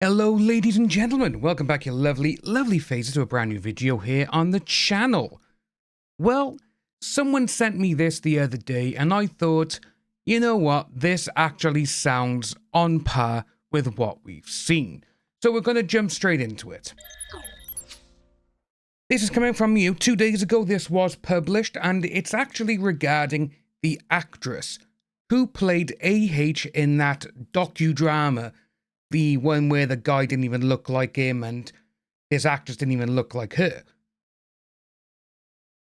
Hello ladies and gentlemen, welcome back your lovely faces to a brand new video here on the channel. Well, someone sent me this the other day and I thought, you know what, this actually sounds on par with what we've seen. So we're going to jump straight into it. This is coming from you. 2 days ago this was published and it's actually regarding the actress who played AH in that docudrama. The one where the guy didn't even look like him and his actress didn't even look like her.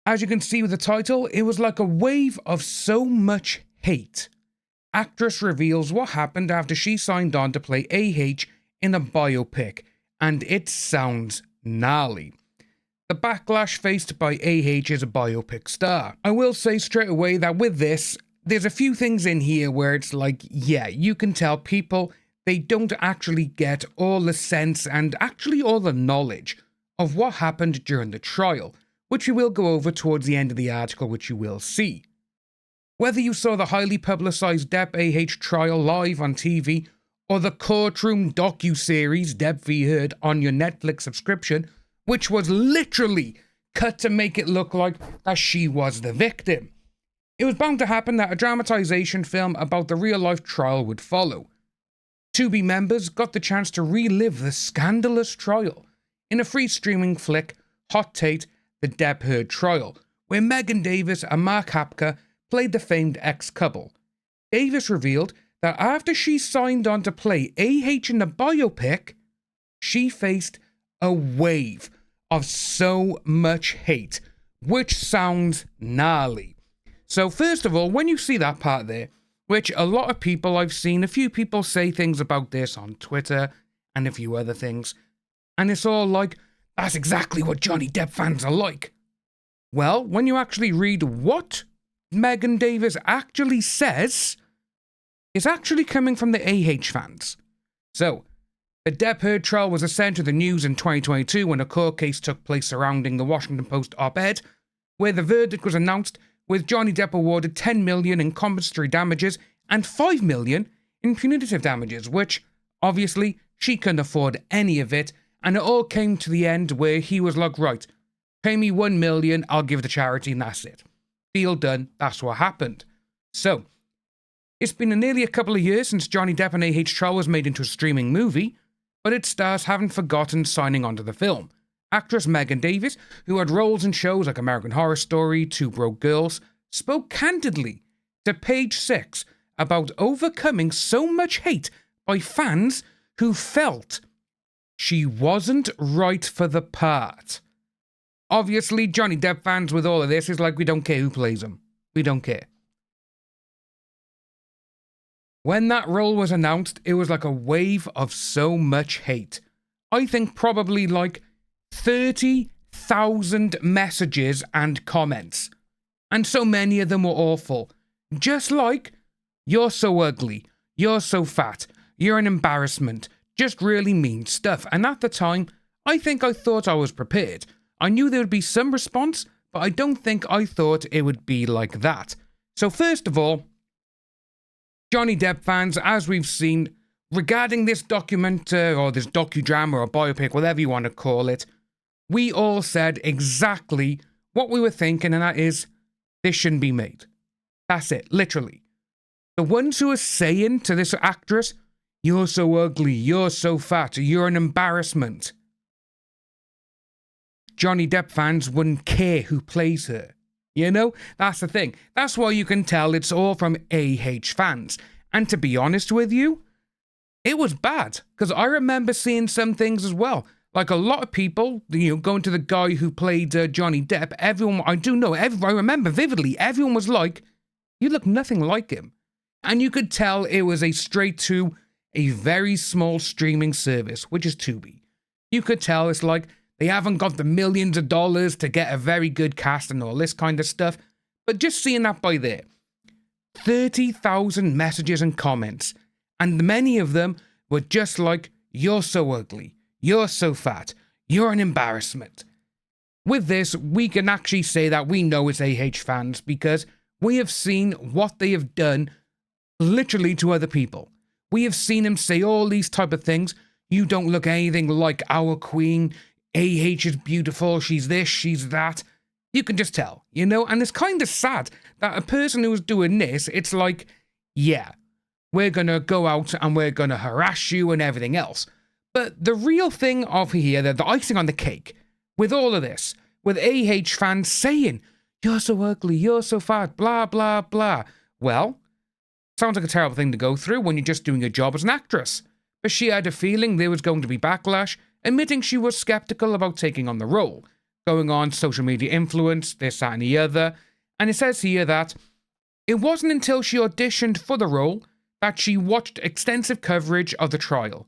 As you can see with the title, it was like a wave of so much hate. Actress reveals what happened after she signed on to play AH in a biopic, and it sounds gnarly. The backlash faced by AH is a biopic star. I will say straight away that with this, there's a few things in here where it's like, yeah, you can tell people they don't actually get all the sense and actually all the knowledge of what happened during the trial, which we will go over towards the end of the article, which you will see. Whether you saw the highly publicised Depp AH trial live on TV, or the courtroom docu-series Depp v. Heard on your Netflix subscription, which was literally cut to make it look like that she was the victim, it was bound to happen that a dramatisation film about the real-life trial would follow. Tubi members got the chance to relive the scandalous trial in a free streaming flick, Hot Tate, the Depp Heard trial, where Megan Davis and Mark Hapka played the famed ex-couple. Davis revealed that after she signed on to play AH in the biopic, she faced a wave of so much hate, which sounds gnarly. So first of all, when you see that part there, which a lot of people, I've seen a few people say things about this on Twitter and a few other things, and it's all like, that's exactly what Johnny Depp fans are like. Well, when you actually read what Megan Davis actually says, it's actually coming from the AH fans. So, the Depp Heard trial was a centre of the news in 2022 when a court case took place surrounding the Washington Post op-ed, where the verdict was announced with Johnny Depp awarded $10 million in compensatory damages and $5 million in punitive damages, which, obviously, she couldn't afford any of it, and it all came to the end where he was like, right, pay me $1 million, I'll give it to charity, and that's it. Deal done, that's what happened. So, it's been nearly a couple of years since Johnny Depp and AH trial was made into a streaming movie, but its stars haven't forgotten signing onto the film. Actress Megan Davis, who had roles in shows like American Horror Story, Two Broke Girls, spoke candidly to Page 6 about overcoming so much hate by fans who felt she wasn't right for the part. Obviously, Johnny Depp fans with all of this is like, we don't care who plays him. We don't care. When that role was announced, it was like a wave of so much hate. I think probably like 30,000 messages and comments. And so many of them were awful. Just like, you're so ugly, you're so fat, you're an embarrassment, just really mean stuff. And at the time, I think I thought I was prepared. I knew there would be some response, but I don't think I thought it would be like that. So first of all, Johnny Depp fans, as we've seen, regarding this document, or this docudrama or biopic, whatever you want to call it, we all said exactly what we were thinking, and that is, this shouldn't be made. That's it, literally. The ones who are saying to this actress, you're so ugly, you're so fat, you're an embarrassment. Johnny Depp fans wouldn't care who plays her. You know, that's the thing. That's why you can tell it's all from AH fans. And to be honest with you, it was bad, because I remember seeing some things as well. Like a lot of people, you know, going to the guy who played Johnny Depp, everyone, I remember vividly, everyone was like, you look nothing like him. And you could tell it was a straight to a very small streaming service, which is Tubi. You could tell it's like, they haven't got the millions of dollars to get a very good cast and all this kind of stuff. But just seeing that by there, 30,000 messages and comments, and many of them were just like, you're so ugly, you're so fat, you're an embarrassment. With this, we can actually say that we know it's AH fans because we have seen what they have done literally to other people. We have seen him say all these type of things. You don't look anything like our queen. AH is beautiful. She's this, she's that. You can just tell, you know? And it's kind of sad that a person who was doing this, it's like, yeah, we're going to go out and we're going to harass you and everything else. But the real thing of here, the icing on the cake, with all of this, with AH fans saying, you're so ugly, you're so fat, blah, blah, blah. Well, sounds like a terrible thing to go through when you're just doing your job as an actress. But she had a feeling there was going to be backlash, admitting she was skeptical about taking on the role, going on social media influence, this, that, and the other. And it says here that it wasn't until she auditioned for the role that she watched extensive coverage of the trial.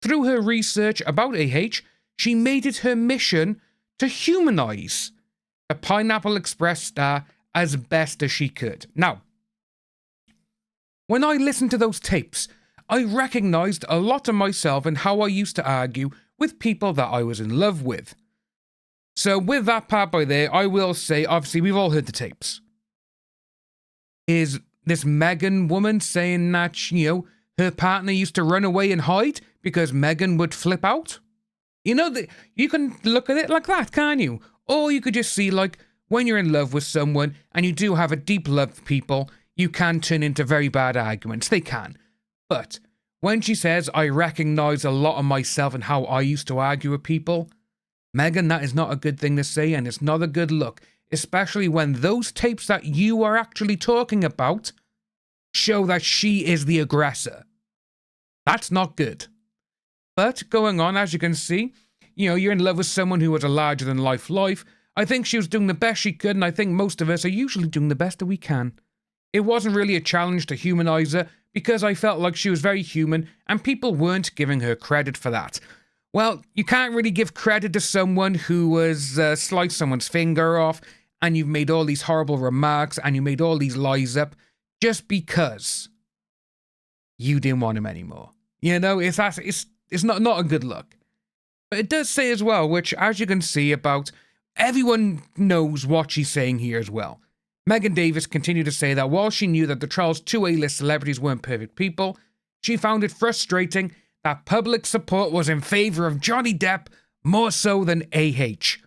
Through her research about AH, she made it her mission to humanize the Pineapple Express star as best as she could. Now, when I listened to those tapes, I recognized a lot of myself in how I used to argue with people that I was in love with. So with that part by there, I will say, obviously, we've all heard the tapes. Is this Megan woman saying that, you know, her partner used to run away and hide because Megan would flip out? You know, you can look at it like that, can't you? Or you could just see, like, when you're in love with someone and you do have a deep love for people, you can turn into very bad arguments. They can. But when she says, I recognize a lot of myself and how I used to argue with people, Megan, that is not a good thing to say, and it's not a good look, especially when those tapes that you are actually talking about show that she is the aggressor. That's not good. But going on, as you can see, you know, you're in love with someone who has a larger-than-life life. I think she was doing the best she could, and I think most of us are usually doing the best that we can. It wasn't really a challenge to humanize her, because I felt like she was very human, and people weren't giving her credit for that. Well, you can't really give credit to someone who has sliced someone's finger off, and you've made all these horrible remarks, and you made all these lies up, just because you didn't want him anymore. You know, it's not a good look. But it does say as well, which, as you can see, about everyone knows what she's saying here as well. Megan Davis continued to say that while she knew that the trial's two A-list celebrities weren't perfect people, she found it frustrating that public support was in favour of Johnny Depp more so than AH.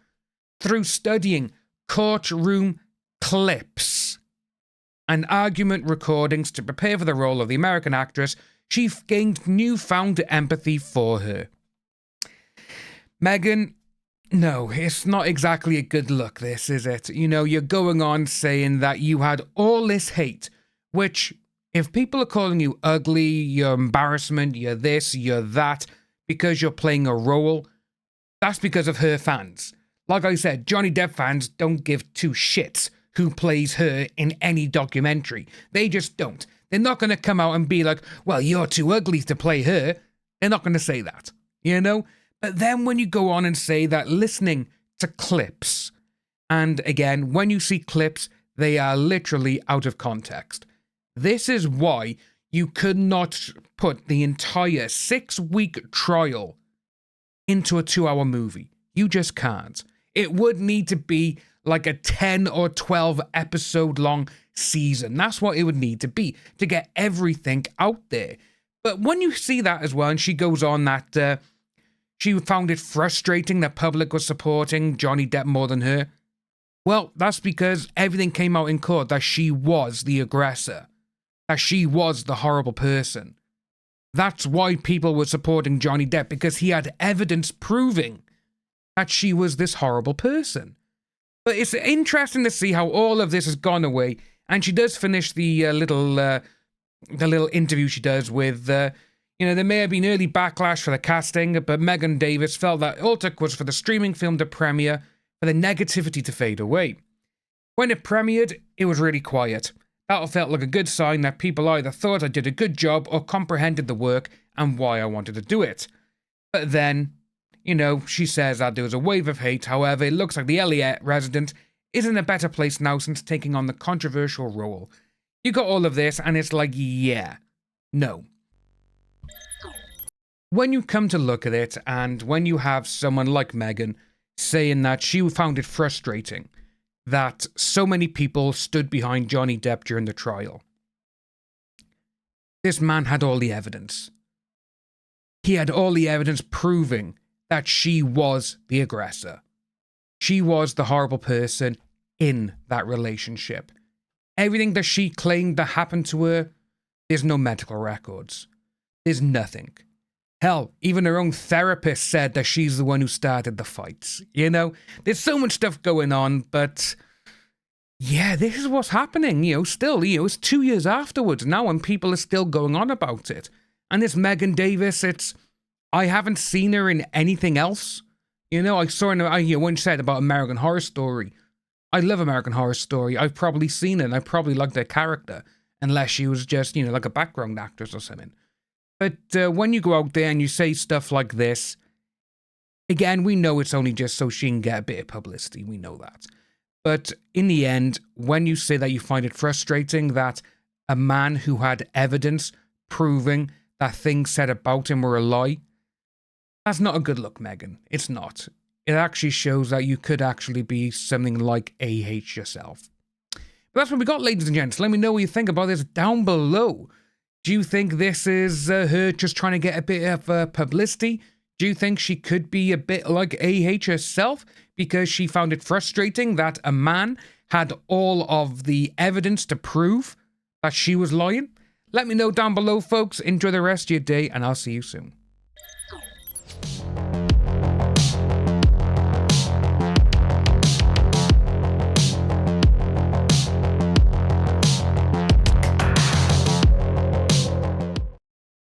Through studying courtroom clips and argument recordings to prepare for the role of the American actress, she gained newfound empathy for her. Megan, no, it's not exactly a good look, this, is it? You know, you're going on saying that you had all this hate, which, if people are calling you ugly, you're embarrassment, you're this, you're that, because you're playing a role, that's because of her fans. Like I said, Johnny Depp fans don't give two shits who plays her in any documentary. They just don't. They're not going to come out and be like, well, you're too ugly to play her. They're not going to say that, you know? But then when you go on and say that listening to clips, and again, when you see clips, they are literally out of context. This is why you could not put the entire 6-week trial into a 2-hour movie. You just can't. It would need to be like a 10 or 12 episode long season. That's what it would need to be to get everything out there. But when you see that as well, and she goes on that she found it frustrating that public was supporting Johnny Depp more than her. Well, that's because everything came out in court that she was the aggressor, that she was the horrible person. That's why people were supporting Johnny Depp, because he had evidence proving that she was this horrible person. But it's interesting to see how all of this has gone away, and she does finish the little interview she does with, you know, there may have been early backlash for the casting, but Megan Davis felt that all it took was for the streaming film to premiere, for the negativity to fade away. When it premiered, it was really quiet. That felt like a good sign that people either thought I did a good job or comprehended the work and why I wanted to do it. But then, you know, she says that there was a wave of hate. However, it looks like the LA resident is in a better place now since taking on the controversial role. You got all of this, and it's like, yeah, no. When you come to look at it, and when you have someone like Megan saying that she found it frustrating that so many people stood behind Johnny Depp during the trial, this man had all the evidence. he had all the evidence proving that she was the aggressor. She was the horrible person in that relationship. Everything that she claimed that happened to her, there's no medical records. There's nothing. Hell, even her own therapist said that she's the one who started the fights. You know, there's so much stuff going on, but yeah, this is what's happening, still, it's 2 years afterwards now and people are still going on about it. And this Megan Davis, I haven't seen her in anything else. I saw her when she said about American Horror Story. I love American Horror Story. I've probably seen it and I probably liked her character, unless she was just, like a background actress or something. But when you go out there and you say stuff like this, again, we know it's only just so she can get a bit of publicity. We know that. But in the end, when you say that you find it frustrating that a man who had evidence proving that things said about him were a lie, that's not a good look, Megan. It's not. It actually shows that you could actually be something like AH yourself. But that's what we got, ladies and gents. Let me know what you think about this down below. Do you think this is her just trying to get a bit of publicity? Do you think she could be a bit like AH herself because she found it frustrating that a man had all of the evidence to prove that she was lying? Let me know down below, folks. Enjoy the rest of your day, and I'll see you soon.